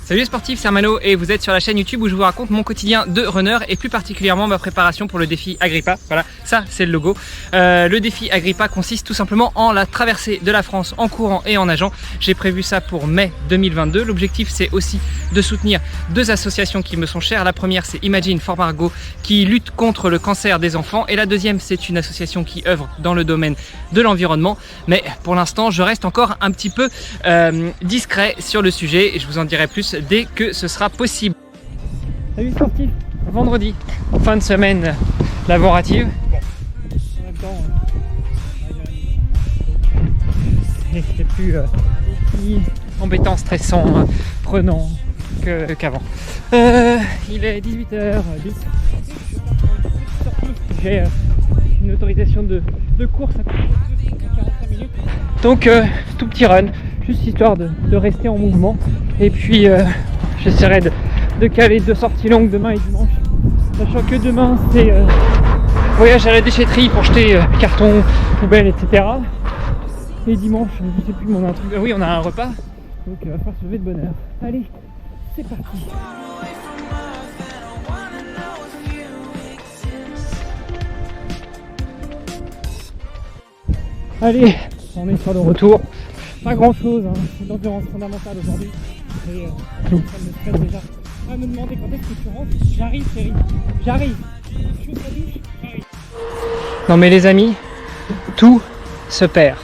Salut les sportifs, c'est Armano et vous êtes sur la chaîne YouTube où je vous raconte mon quotidien de runner et plus particulièrement ma préparation pour le défi Agrippa. Voilà, ça c'est le logo. Le défi Agrippa consiste tout simplement en la traversée de la France en courant et en nageant. J'ai prévu ça pour mai 2022. L'objectif c'est aussi de soutenir deux associations qui me sont chères. La première c'est Imagine for Margot qui lutte contre le cancer des enfants et la deuxième c'est une association qui œuvre dans le domaine de l'environnement. Mais pour l'instant je reste encore un petit peu discret sur le sujet et je vous en dirai plus dès que ce sera possible. Salut sportifs, vendredi, fin de semaine laborative. En même temps, c'est plus embêtant, stressant, prenant qu'avant. Il est 18h10. J'ai une autorisation de course à 45 minutes. Donc tout petit run, juste histoire de rester en mouvement. Et puis j'essaierai de caler deux sorties longues demain et dimanche. Sachant que demain c'est voyage à la déchetterie pour jeter cartons, poubelles, etc. Et dimanche, je sais plus, on a un truc. Oui, on a un repas. Donc il va falloir se lever de bonne heure. Allez, c'est parti. Allez, on est sur le retour. Pas grand chose, hein. C'est l'endurance fondamentale aujourd'hui. Et ça me stresse déjà à me demander quand est-ce que tu rentres. J'arrive, chérie. J'arrive. Je suis au douche, j'arrive. Non mais les amis, tout se perd.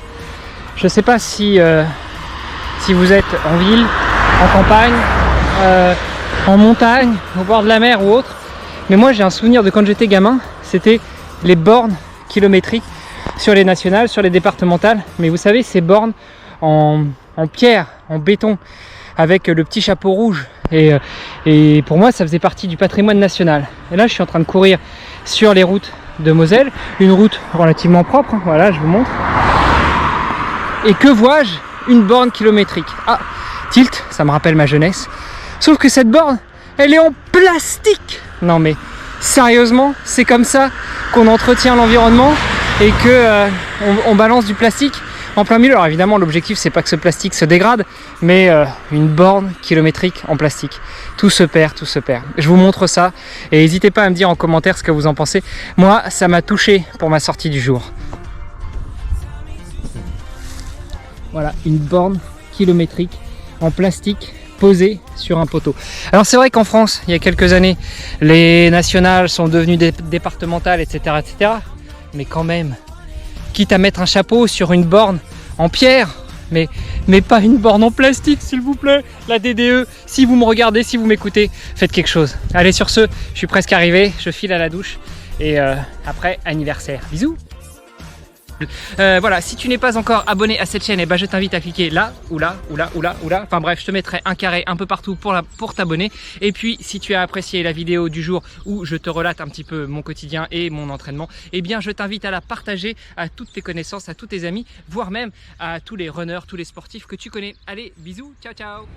Je sais pas si vous êtes en ville, en campagne, en montagne, au bord de la mer ou autre. Mais moi j'ai un souvenir de quand j'étais gamin, c'était les bornes kilométriques sur les nationales, sur les départementales. Mais vous savez, ces bornes en pierre, en béton, avec le petit chapeau rouge. Et pour moi, ça faisait partie du patrimoine national. Et là, je suis en train de courir sur les routes de Moselle, une route relativement propre. Voilà, je vous montre. Et que vois-je? Une borne kilométrique. Ah, tilt, ça me rappelle ma jeunesse. Sauf que cette borne, elle est en plastique. Non mais, sérieusement, c'est comme ça qu'on entretient l'environnement et que on balance du plastique en plein milieu. Alors évidemment l'objectif c'est pas que ce plastique se dégrade, mais une borne kilométrique en plastique. Tout se perd, tout se perd. Je vous montre ça et n'hésitez pas à me dire en commentaire ce que vous en pensez. Moi ça m'a touché pour ma sortie du jour. Voilà, une borne kilométrique en plastique posée sur un poteau. Alors c'est vrai qu'en France, il y a quelques années, les nationales sont devenues départementales, etc., etc. Mais quand même, quitte à mettre un chapeau sur une borne en pierre, mais pas une borne en plastique s'il vous plaît. La DDE, si vous me regardez, si vous m'écoutez, faites quelque chose. Allez, sur ce, je suis presque arrivé, je file à la douche et après anniversaire. Bisous. Voilà, si tu n'es pas encore abonné à cette chaîne, je t'invite à cliquer là, ou là, ou là, ou là, ou là. Enfin bref, je te mettrai un carré un peu partout pour t'abonner. Et puis, si tu as apprécié la vidéo du jour où je te relate un petit peu mon quotidien et mon entraînement, je t'invite à la partager à toutes tes connaissances, à tous tes amis, voire même à tous les runners, tous les sportifs que tu connais. Allez, bisous, ciao, ciao.